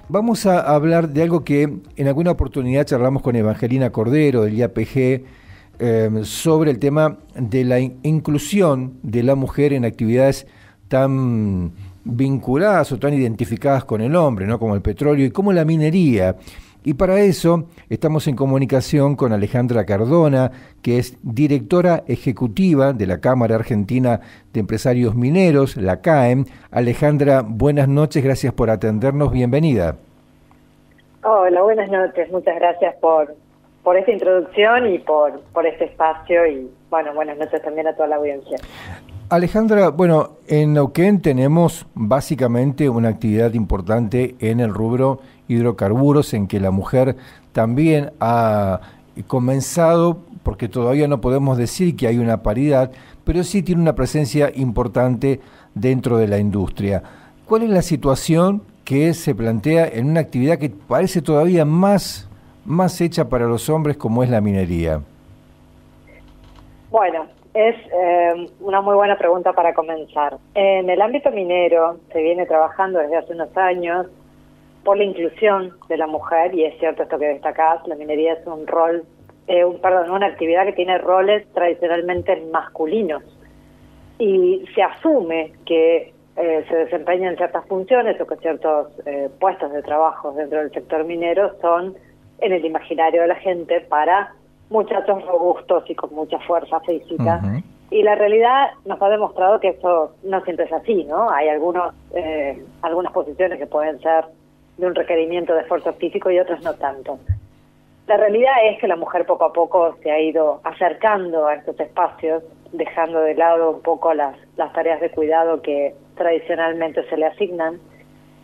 Vamos a hablar de algo que en alguna oportunidad charlamos con Evangelina Cordero del IAPG sobre el tema de la inclusión de la mujer en actividades tan vinculadas o tan identificadas con el hombre, ¿no? Como el petróleo y como la minería. Y para eso estamos en comunicación con Alejandra Cardona, que es directora ejecutiva de la Cámara Argentina de Empresarios Mineros, la CAEM. Alejandra, buenas noches, gracias por atendernos, bienvenida. Hola, buenas noches, muchas gracias por esta introducción y por este espacio y bueno, buenas noches también a toda la audiencia. Alejandra, bueno, en Neuquén tenemos básicamente una actividad importante en el rubro hidrocarburos, en que la mujer también ha comenzado, porque todavía no podemos decir que hay una paridad, pero sí tiene una presencia importante dentro de la industria. ¿Cuál es la situación que se plantea en una actividad que parece todavía más hecha para los hombres, como es la minería? Bueno, es una muy buena pregunta para comenzar. En el ámbito minero se viene trabajando desde hace unos años por la inclusión de la mujer, y es cierto esto que destacás, la minería es una actividad que tiene roles tradicionalmente masculinos, y se asume que se desempeñan ciertas funciones o que ciertos puestos de trabajo dentro del sector minero son en el imaginario de la gente para muchachos robustos y con mucha fuerza física. Uh-huh. Y la realidad nos ha demostrado que eso no siempre es así, ¿no? Hay algunas posiciones que pueden ser de un requerimiento de esfuerzo físico y otras no tanto. La realidad es que la mujer poco a poco se ha ido acercando a estos espacios, dejando de lado un poco las tareas de cuidado que tradicionalmente se le asignan,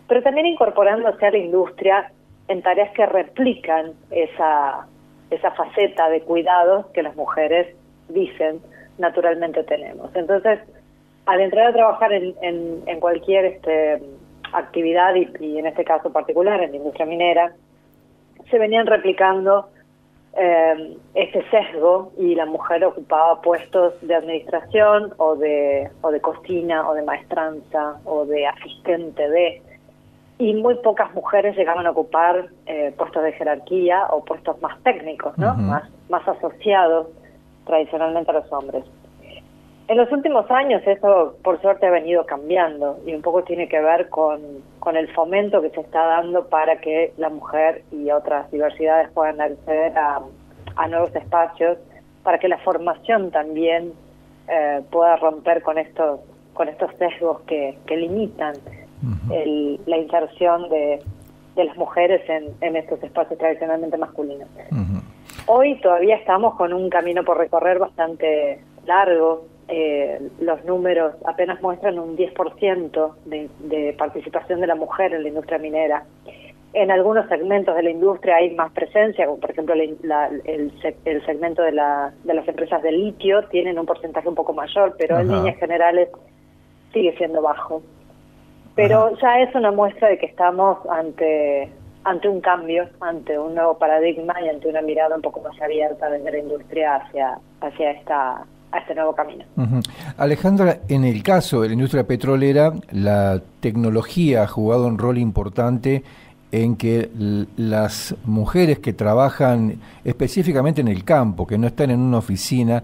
pero también incorporándose a la industria en tareas que replican esa faceta de cuidado que las mujeres dicen naturalmente tenemos. Entonces, al entrar a trabajar en cualquier actividad, y en este caso particular, en la industria minera, se venían replicando este sesgo, y la mujer ocupaba puestos de administración o de cocina o de maestranza o de asistente de, y muy pocas mujeres llegaban a ocupar puestos de jerarquía o puestos más técnicos, ¿no? Uh-huh. más asociados tradicionalmente a los hombres. En los últimos años eso por suerte ha venido cambiando, y un poco tiene que ver con el fomento que se está dando para que la mujer y otras diversidades puedan acceder a nuevos espacios, para que la formación también pueda romper con estos sesgos que limitan uh-huh. La inserción de las mujeres en estos espacios tradicionalmente masculinos. Uh-huh. Hoy todavía estamos con un camino por recorrer bastante largo. Los números apenas muestran un 10% de participación de la mujer en la industria minera. En algunos segmentos de la industria hay más presencia, como por ejemplo el segmento de las empresas de litio tienen un porcentaje un poco mayor, pero en líneas generales sigue siendo bajo. Pero ya es una muestra de que estamos ante un cambio, ante un nuevo paradigma y ante una mirada un poco más abierta desde la industria hacia este nuevo camino. Uh-huh. Alejandra, en el caso de la industria petrolera, la tecnología ha jugado un rol importante en que las mujeres que trabajan específicamente en el campo, que no están en una oficina,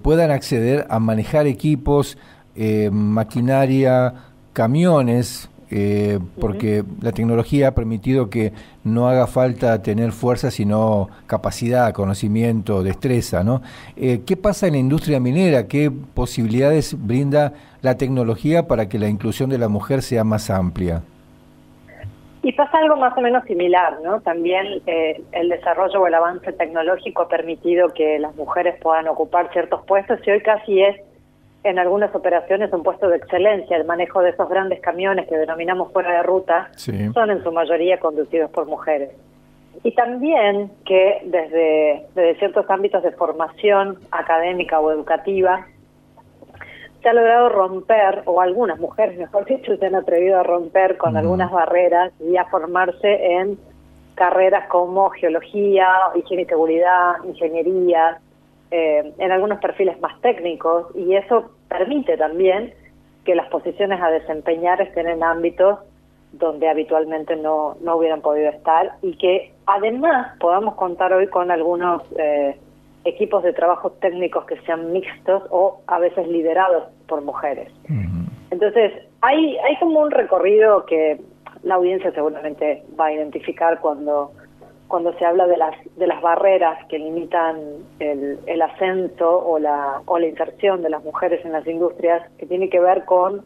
puedan acceder a manejar equipos, maquinaria, camiones, porque la tecnología ha permitido que no haga falta tener fuerza, sino capacidad, conocimiento, destreza, ¿no? ¿Qué pasa en la industria minera? ¿Qué posibilidades brinda la tecnología para que la inclusión de la mujer sea más amplia? Y pasa algo más o menos similar, ¿no? También el desarrollo o el avance tecnológico ha permitido que las mujeres puedan ocupar ciertos puestos, y hoy casi es en algunas operaciones un puesto de excelencia. El manejo de esos grandes camiones que denominamos fuera de ruta, sí, son en su mayoría conducidos por mujeres. Y también que desde ciertos ámbitos de formación académica o educativa se ha logrado romper, o algunas mujeres, mejor dicho, se han atrevido a romper con algunas barreras y a formarse en carreras como geología, higiene y seguridad, ingeniería, en algunos perfiles más técnicos, y eso permite también que las posiciones a desempeñar estén en ámbitos donde habitualmente no hubieran podido estar, y que además podamos contar hoy con algunos equipos de trabajo técnicos que sean mixtos o a veces liderados por mujeres. Entonces, hay como un recorrido que la audiencia seguramente va a identificar cuando se habla de las barreras que limitan el ascenso o la inserción de las mujeres en las industrias, que tiene que ver con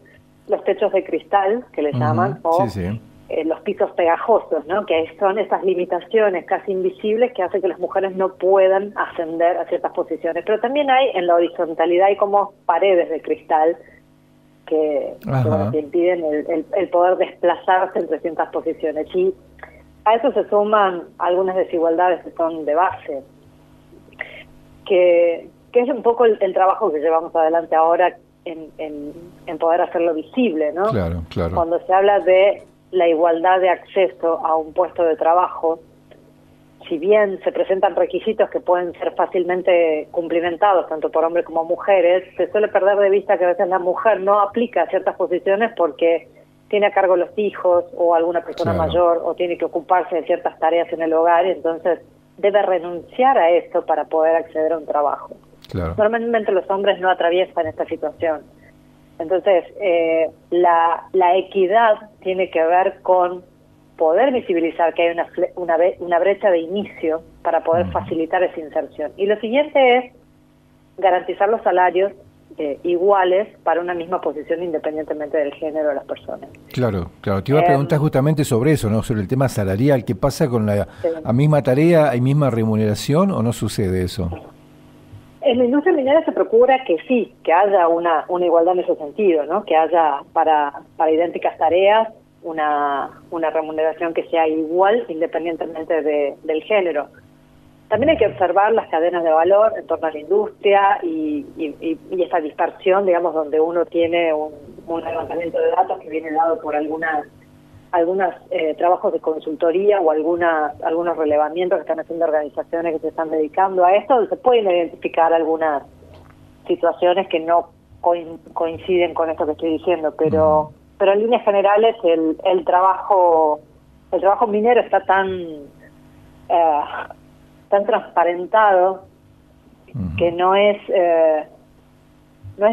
los techos de cristal, que le llaman, o los pisos pegajosos, ¿no? Que son esas limitaciones casi invisibles que hacen que las mujeres no puedan ascender a ciertas posiciones. Pero también hay, en la horizontalidad, hay como paredes de cristal que impiden el poder desplazarse entre ciertas posiciones. Y a eso se suman algunas desigualdades que son de base, que es un poco el trabajo que llevamos adelante ahora en poder hacerlo visible, ¿no? Claro. Cuando se habla de la igualdad de acceso a un puesto de trabajo, si bien se presentan requisitos que pueden ser fácilmente cumplimentados tanto por hombres como mujeres, se suele perder de vista que a veces la mujer no aplica a ciertas posiciones porque tiene a cargo los hijos o alguna persona mayor, o tiene que ocuparse de ciertas tareas en el hogar, y entonces debe renunciar a esto para poder acceder a un trabajo. Normalmente los hombres no atraviesan esta situación. Entonces, la equidad tiene que ver con poder visibilizar que hay una brecha de inicio para poder facilitar esa inserción. Y lo siguiente es garantizar los salarios iguales para una misma posición independientemente del género de las personas. Claro. Te iba a preguntar justamente sobre eso, ¿no? Sobre el tema salarial. ¿Qué pasa con la misma tarea, hay misma remuneración o no sucede eso? En la industria minera se procura que sí, que haya una igualdad en ese sentido, ¿no? Que haya para idénticas tareas una remuneración que sea igual independientemente del género. También hay que observar las cadenas de valor en torno a la industria y esa dispersión, digamos, donde uno tiene un levantamiento de datos que viene dado por algunos trabajos de consultoría o algunos relevamientos que están haciendo organizaciones que se están dedicando a esto. Se pueden identificar algunas situaciones que no coinciden con esto que estoy diciendo, pero en líneas generales el trabajo minero está tan transparentado que no es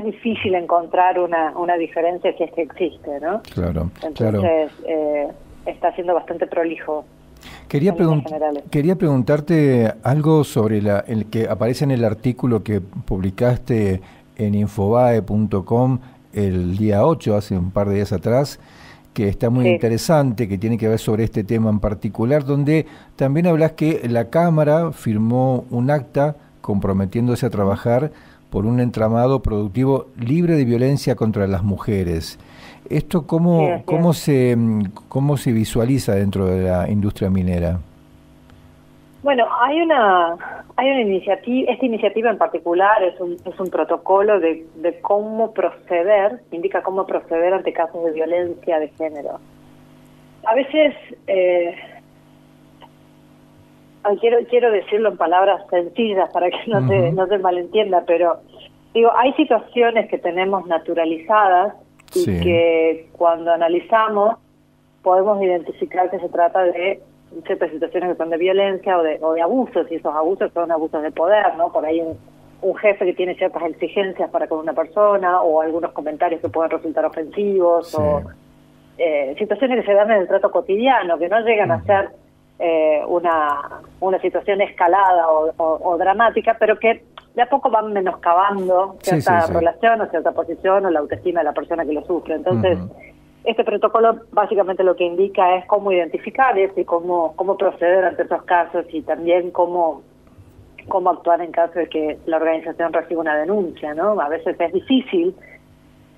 difícil encontrar una diferencia si es que existe, ¿no? Entonces está siendo bastante prolijo. Quería preguntarte algo sobre el que aparece en el artículo que publicaste en infobae.com el día 8, hace un par de días atrás, que está muy interesante, que tiene que ver sobre este tema en particular, donde también hablas que la Cámara firmó un acta comprometiéndose a trabajar por un entramado productivo libre de violencia contra las mujeres. ¿Esto cómo se visualiza dentro de la industria minera? Bueno, hay una iniciativa. Esta iniciativa en particular es un protocolo de cómo proceder, indica cómo proceder ante casos de violencia de género. A veces, quiero decirlo en palabras sencillas para que no se malentienda, pero digo, hay situaciones que tenemos naturalizadas y que cuando analizamos podemos identificar que se trata de ciertas situaciones que son de violencia o de abusos, y esos abusos son abusos de poder, ¿no? Por ahí un jefe que tiene ciertas exigencias para con una persona, o algunos comentarios que pueden resultar ofensivos, o situaciones que se dan en el trato cotidiano, que no llegan a ser una situación escalada o dramática, pero que de a poco van menoscabando cierta relación o cierta posición o la autoestima de la persona que lo sufre. Entonces, este protocolo básicamente lo que indica es cómo identificar eso y cómo proceder ante esos casos, y también cómo actuar en caso de que la organización reciba una denuncia, ¿no? A veces es difícil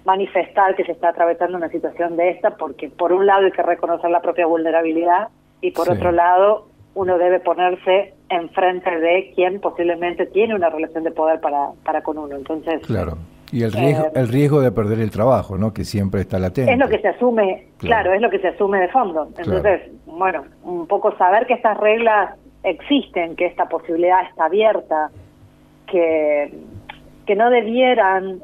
manifestar que se está atravesando una situación de esta, porque por un lado hay que reconocer la propia vulnerabilidad y por otro lado uno debe ponerse enfrente de quien posiblemente tiene una relación de poder para con uno. Entonces, y el riesgo de perder el trabajo, ¿no? Que siempre está latente. Es lo que se asume, es lo que se asume de fondo. Entonces, bueno, un poco saber que estas reglas existen, que esta posibilidad está abierta, que no debieran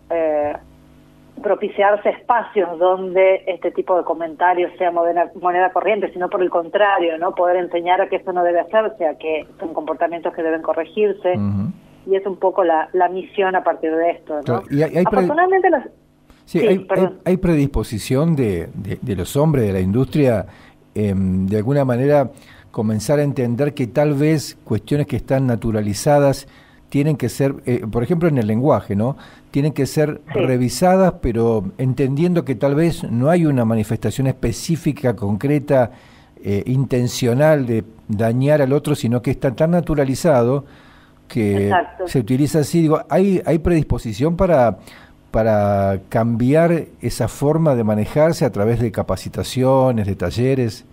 propiciarse espacios donde este tipo de comentarios sea moneda corriente, sino por el contrario, ¿no? Poder enseñar a que eso no debe hacerse, a que son comportamientos que deben corregirse, y es un poco la misión a partir de esto, ¿no? Claro, y afortunadamente sí, hay predisposición de los hombres de la industria, de alguna manera comenzar a entender que tal vez cuestiones que están naturalizadas tienen que ser, por ejemplo en el lenguaje, ¿no? Tienen que ser revisadas, pero entendiendo que tal vez no hay una manifestación específica, concreta, intencional de dañar al otro, sino que está tan naturalizado que se utiliza así. Digo, hay predisposición para cambiar esa forma de manejarse a través de capacitaciones, de talleres.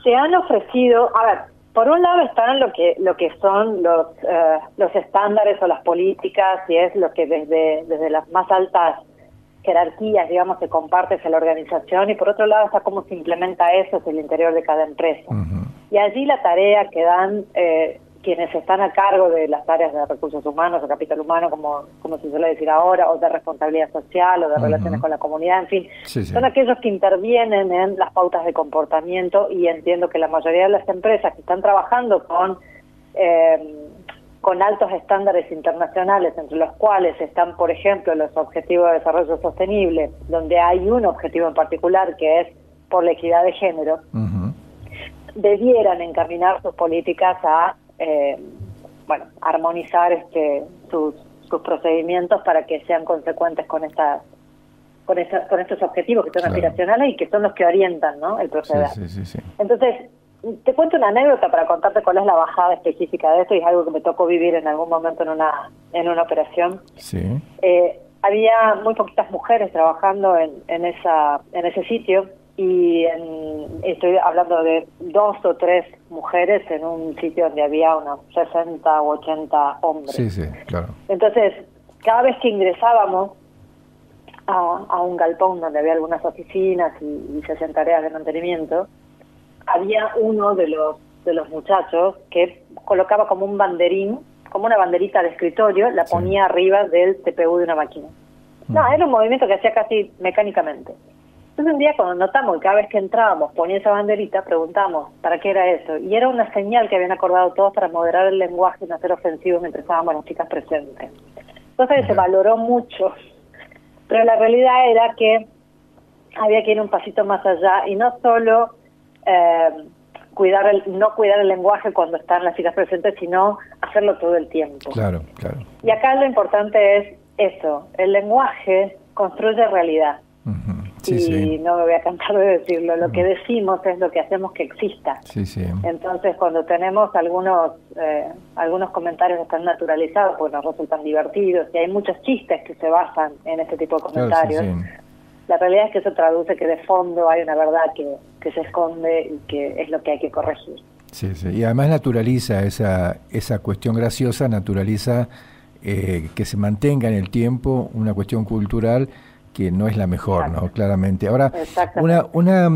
Se han ofrecido, a ver, por un lado están lo que son los estándares o las políticas, y es lo que desde las más altas jerarquías, digamos, se comparte hacia la organización, y por otro lado está cómo se implementa eso hacia el interior de cada empresa. Y allí la tarea que dan quienes están a cargo de las áreas de recursos humanos o capital humano, como se suele decir ahora, o de responsabilidad social o de relaciones con la comunidad, en fin, son aquellos que intervienen en las pautas de comportamiento, y entiendo que la mayoría de las empresas que están trabajando con altos estándares internacionales, entre los cuales están, por ejemplo, los Objetivos de Desarrollo Sostenible, donde hay un objetivo en particular que es por la equidad de género, debieran encaminar sus políticas a armonizar sus procedimientos para que sean consecuentes con estos objetivos que son aspiracionales y que son los que orientan, ¿no?, el proceder. Entonces, te cuento una anécdota para contarte cuál es la bajada específica de esto, y es algo que me tocó vivir en algún momento en una operación. Había muy poquitas mujeres trabajando en ese sitio, y estoy hablando de 2 o 3 mujeres en un sitio donde había unos 60 o 80 hombres. Claro. Entonces, cada vez que ingresábamos a un galpón donde había algunas oficinas y se hacían tareas de mantenimiento, había uno de los muchachos que colocaba como un banderín, como una banderita de escritorio, la ponía arriba del CPU de una máquina. Era un movimiento que hacía casi mecánicamente. Entonces un día, cuando notamos que cada vez que entrábamos ponía esa banderita, preguntamos para qué era eso, y era una señal que habían acordado todos para moderar el lenguaje y no ser ofensivos mientras estábamos las chicas presentes. Entonces se valoró mucho, pero la realidad era que había que ir un pasito más allá, y no solo no cuidar el lenguaje cuando están las chicas presentes, sino hacerlo todo el tiempo. Claro. Y acá lo importante es eso, el lenguaje construye realidad. No me voy a cansar de decirlo, lo que decimos es lo que hacemos que exista. Entonces, cuando tenemos algunos comentarios que están naturalizados porque nos resultan divertidos, y hay muchos chistes que se basan en este tipo de comentarios, la realidad es que eso traduce que de fondo hay una verdad que se esconde y que es lo que hay que corregir. Y además naturaliza esa cuestión graciosa, naturaliza que se mantenga en el tiempo una cuestión cultural que no es la mejor, ¿no? Claramente. Ahora, una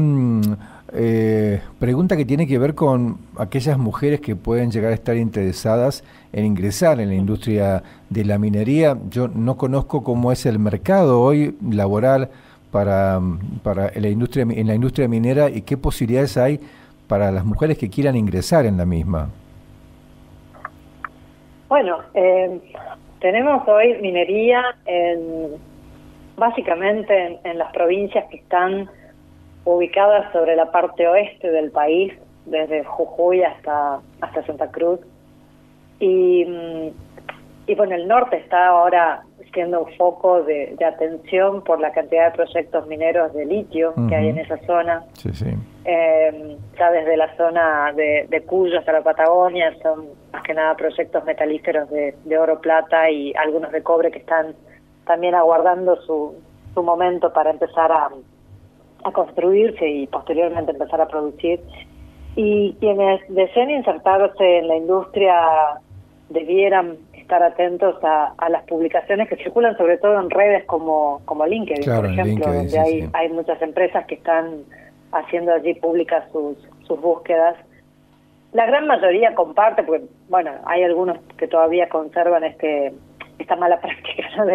pregunta que tiene que ver con aquellas mujeres que pueden llegar a estar interesadas en ingresar en la industria de la minería. Yo no conozco cómo es el mercado hoy laboral para la industria minera, y qué posibilidades hay para las mujeres que quieran ingresar en la misma. Bueno, tenemos hoy minería básicamente en las provincias que están ubicadas sobre la parte oeste del país, desde Jujuy hasta Santa Cruz. Y bueno, el norte está ahora siendo un foco de atención por la cantidad de proyectos mineros de litio que hay en esa zona. Ya desde la zona de Cuyo hasta la Patagonia son más que nada proyectos metalíferos de oro, plata y algunos de cobre que están también aguardando su momento para empezar a construirse y posteriormente empezar a producir. Y quienes deseen insertarse en la industria debieran estar atentos a las publicaciones que circulan sobre todo en redes como LinkedIn, por ejemplo, donde hay muchas empresas que están haciendo allí públicas sus búsquedas. La gran mayoría comparte, porque bueno, hay algunos que todavía conservan esta mala práctica, ¿no?,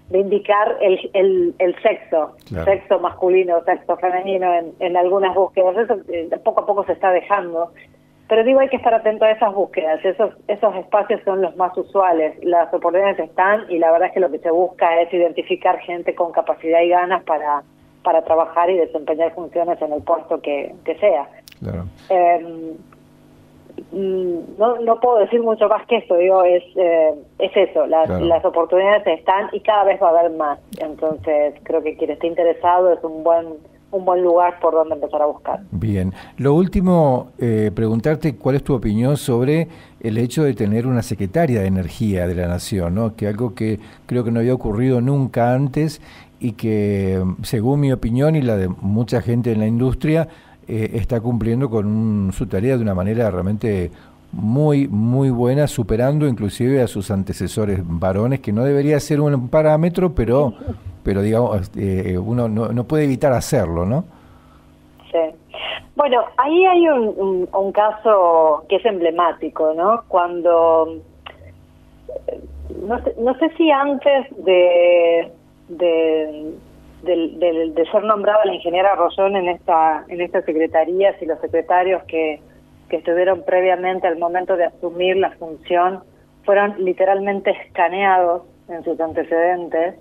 de indicar el sexo, claro. sexo masculino, sexo femenino en algunas búsquedas. Eso poco a poco se está dejando. Pero digo, hay que estar atento a esas búsquedas. Esos espacios son los más usuales. Las oportunidades están y la verdad es que lo que se busca es identificar gente con capacidad y ganas para trabajar y desempeñar funciones en el puesto que sea. Claro. No puedo decir mucho más que esto, digo, es eso, Claro. las oportunidades están y cada vez va a haber más. Entonces creo que quien esté interesado es un buen lugar por donde empezar a buscar. Bien. Lo último, preguntarte cuál es tu opinión sobre el hecho de tener una secretaria de Energía de la Nación, ¿no? Que algo que creo que no había ocurrido nunca antes y que, según mi opinión y la de mucha gente en la industria, está cumpliendo con su tarea de una manera realmente muy, muy buena, superando inclusive a sus antecesores varones, que no debería ser un parámetro, pero digamos, uno no puede evitar hacerlo, ¿no? Sí. Bueno, ahí hay un caso que es emblemático, ¿no? Cuando, no sé si antes de ser nombrada la ingeniera Rollón en esta secretaría, si los secretarios que estuvieron previamente al momento de asumir la función fueron literalmente escaneados en sus antecedentes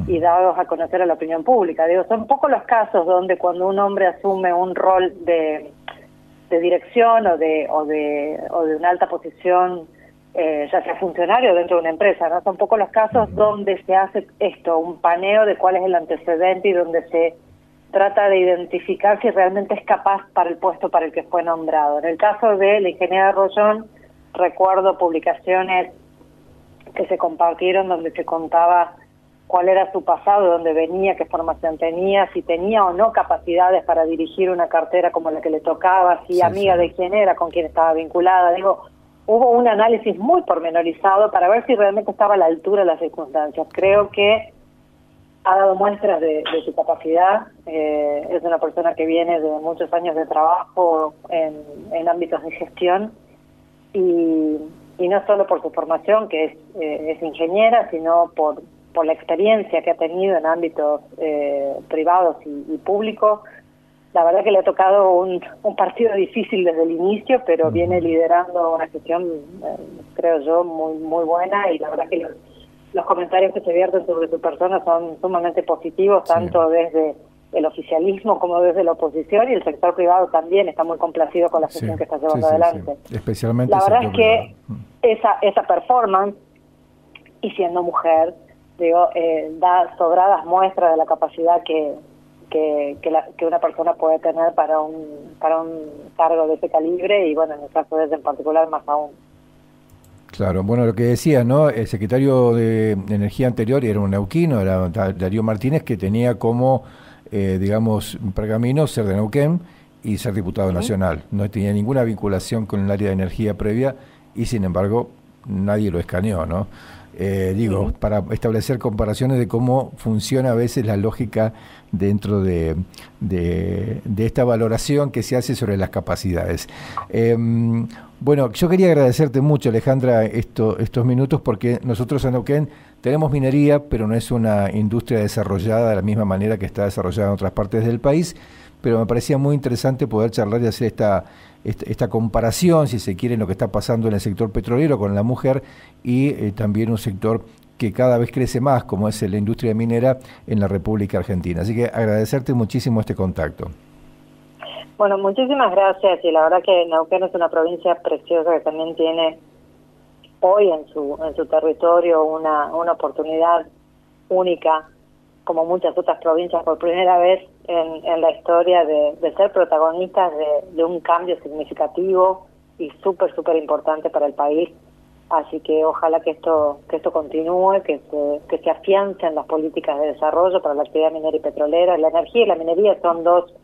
y dados a conocer a la opinión pública. Digo, son pocos los casos donde cuando un hombre asume un rol de dirección o de una alta posición, ya sea funcionario dentro de una empresa, ¿no? Son pocos los casos donde se hace esto, un paneo de cuál es el antecedente y donde se trata de identificar si realmente es capaz para el puesto para el que fue nombrado. En el caso de la ingeniera Rollón, recuerdo publicaciones que se compartieron donde se contaba cuál era su pasado, de dónde venía, qué formación tenía, si tenía o no capacidades para dirigir una cartera como la que le tocaba, si amiga de quién era, con quién estaba vinculada. Digo, hubo un análisis muy pormenorizado para ver si realmente estaba a la altura de las circunstancias. Creo que ha dado muestras de su capacidad. Es una persona que viene de muchos años de trabajo en ámbitos de gestión y no solo por su formación, que es ingeniera, sino por la experiencia que ha tenido en ámbitos privados y públicos. La verdad que le ha tocado un partido difícil desde el inicio, pero viene liderando una gestión, creo yo, muy muy buena, y la verdad que los comentarios que se vierten sobre su persona son sumamente positivos, tanto desde el oficialismo como desde la oposición, y el sector privado también está muy complacido con la gestión que está llevando adelante. Especialmente la verdad es que esa performance, y siendo mujer, digo, da sobradas muestras de la capacidad que una persona puede tener para un cargo de ese calibre, y bueno, en el caso de ese en particular más aún. Claro, bueno, lo que decía, ¿no? El secretario de Energía anterior era un neuquino, era Darío Martínez, que tenía como, digamos, pergamino ser de Neuquén y ser diputado nacional. No tenía ninguna vinculación con el área de energía previa y, sin embargo, nadie lo escaneó, ¿no? Para establecer comparaciones de cómo funciona a veces la lógica dentro de esta valoración que se hace sobre las capacidades. Bueno, yo quería agradecerte mucho, Alejandra, estos minutos, porque nosotros en Neuquén tenemos minería, pero no es una industria desarrollada de la misma manera que está desarrollada en otras partes del país, pero me parecía muy interesante poder charlar y hacer esta comparación, si se quiere, en lo que está pasando en el sector petrolero con la mujer y también un sector que cada vez crece más, como es la industria minera en la República Argentina. Así que agradecerte muchísimo este contacto. Bueno, muchísimas gracias, y la verdad que Neuquén es una provincia preciosa que también tiene hoy en su territorio una oportunidad única, como muchas otras provincias, por primera vez en la historia de ser protagonistas de un cambio significativo y súper importante para el país. Así que ojalá que esto continúe, que se afiancen las políticas de desarrollo para la actividad minera y petrolera. La energía y la minería son dos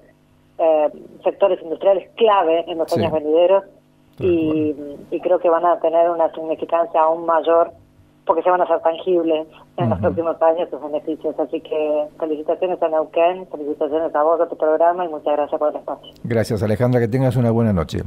sectores industriales clave en los años venideros, y creo que van a tener una significancia aún mayor, porque se van a hacer tangibles en los próximos años sus beneficios. Así que felicitaciones a Neuquén, felicitaciones a vos, a tu programa, y muchas gracias por el espacio. Gracias, Alejandra, que tengas una buena noche.